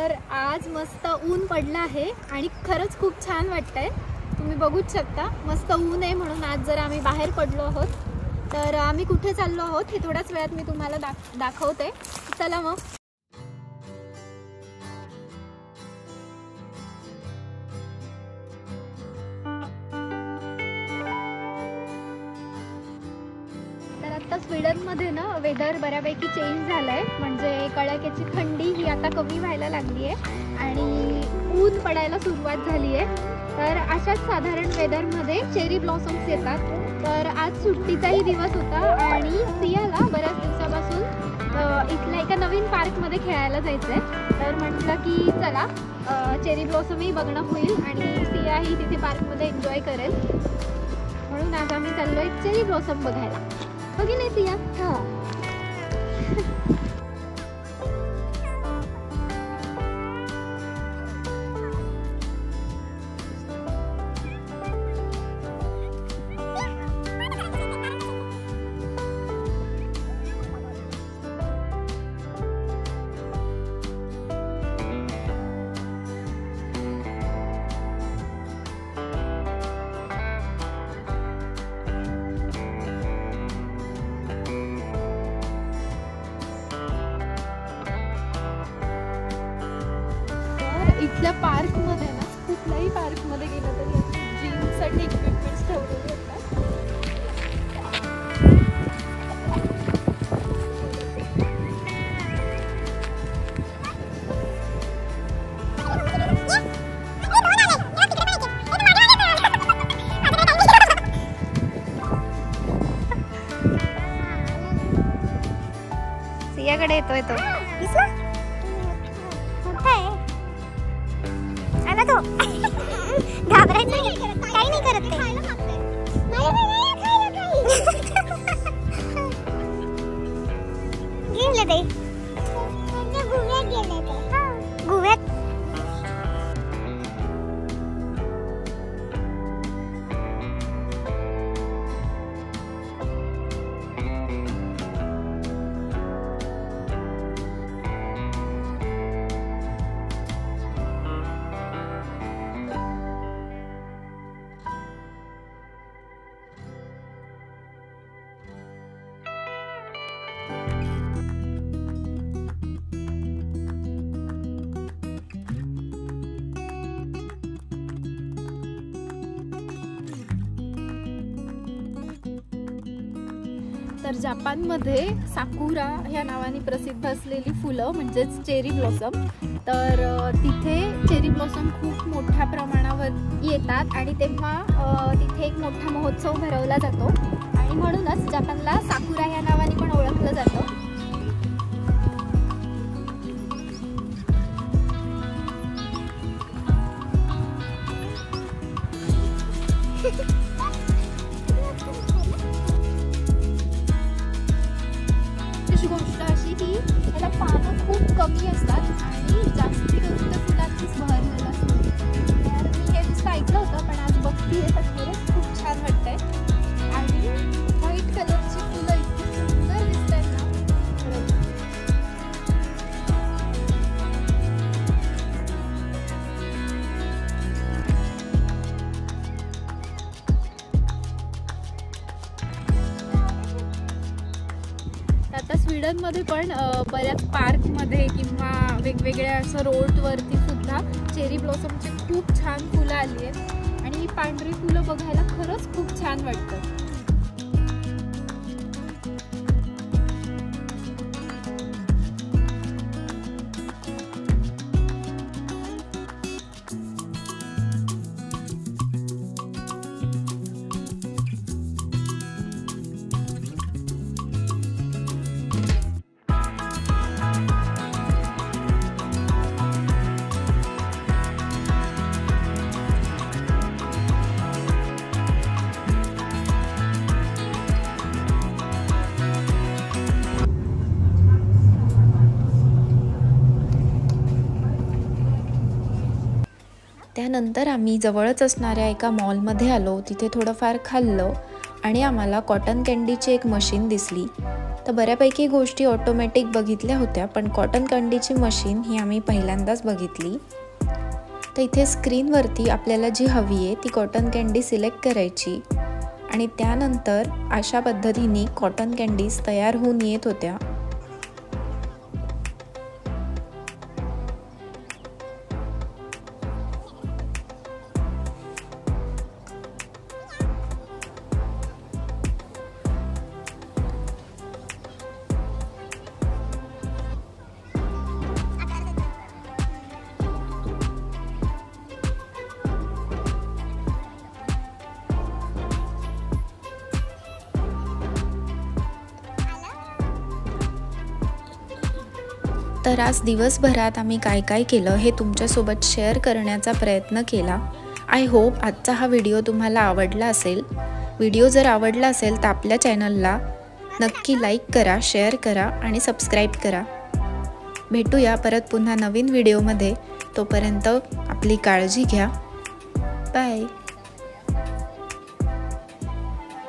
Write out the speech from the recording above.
तर आज मस्त ऊन पडलं आहे आणि खरंच खूप छान वाटतंय। तुम्ही बघूच शकता मस्त ऊन आहे म्हणून आज जर आम्ही बाहेर पडलो आहोत। तर आम्ही कुठे चाललो आहोत हे थोड्याच वेळात मी तुम्हाला दाखवते। चला मग। आता स्वीडनमध्ये ना वेदर बऱ्यापैकी चेंज झालाय, म्हणजे कडाक्याची थंडी ही आता कमी व्हायला लागली आहे आणि ऊन पडायला सुरुवात झाली आहे। तर अशाच साधारण वेदरमध्ये चेरी ब्लॉसम्स येतात। तर आज सुट्टीचाही दिवस होता आणि सियाला बऱ्याच दिवसापासून इथल्या एका नवीन पार्कमध्ये खेळायला जायचंय। तर म्हटलं की चला चेरी ब्लॉसमही बघणं होईल आणि सियाही तिथे पार्कमध्ये एन्जॉय करेल, म्हणून आज आम्ही चाललोय चेरी ब्लॉसम बघायला। बघी नाही सिया? हां इथल्या पार्कमध्ये ना कुठल्याही पार्कमध्ये गेलं तरी जिमसाठी इक्विपमेंट्स ठेवलेले असतात। सियाकडे येतोय तो घाबरायचं नाही, काही नाही करत ते। गेले ते गुव्यात गेले ते गुव्यात। तर जपानमध्ये साकुरा ह्या नावाने प्रसिद्ध असलेली फुलं म्हणजेच चेरी ब्लॉसम, तर तिथे चेरी ब्लॉसम खूप मोठ्या प्रमाणावर येतात आणि तेव्हा तिथे एक मोठा महोत्सव भरवला जातो आणि म्हणूनच जपानला साकुरा ह्या नावाने पण ओळखलं जातं। गोष्ट अशी की त्याला पानं खूप कमी असतात आणि जास्ती करून त्या फुलांचीच बहर झाला असतो। तर मी हे नुसतं ऐकलं होतं, पण आज बघतीये तर खरंच खूप छान वाटतंय आणि व्हाईट कलरची फुलं इतकी सुंदर दिसतात ना। आता स्वीडनमध्ये पण बऱ्याच पार्कमध्ये किंवा वेगवेगळ्या असं रोडवरती सुद्धा चेरी ब्लॉसमची खूप छान फुलं आली आहेत आणि ही पांढरी फुलं बघायला खरंच खूप छान वाटतं। त्यानंतर आम्ही जवळच असणाऱ्या एका मॉलमध्ये आलो, तिथे थोडंफार खाल्लं आणि आम्हाला कॉटन कँडीची एक मशीन दिसली। तर बऱ्यापैकी गोष्टी ऑटोमॅटिक बघितल्या होत्या, पण कॉटन कँडीची मशीन ही आम्ही पहिल्यांदाच बघितली। तर इथे स्क्रीनवरती आपल्याला जी हवी आहे ती कॉटन कँडी सिलेक्ट करायची आणि त्यानंतर अशा पद्धतीने कॉटन कँडीज तयार होऊन येत होत्या। तर आज दिवसभरात आम्ही काय काय केलं हे तुमच्यासोबत शेअर करण्याचा प्रयत्न केला। आय होप आजचा हा व्हिडिओ तुम्हाला आवडला असेल। व्हिडिओ जर आवडला असेल तर आपल्या चॅनलला नक्की लाईक करा, शेअर करा आणि सबस्क्राईब करा। भेटूया परत पुन्हा नवीन व्हिडिओमध्ये। तोपर्यंत आपली काळजी घ्या। बाय।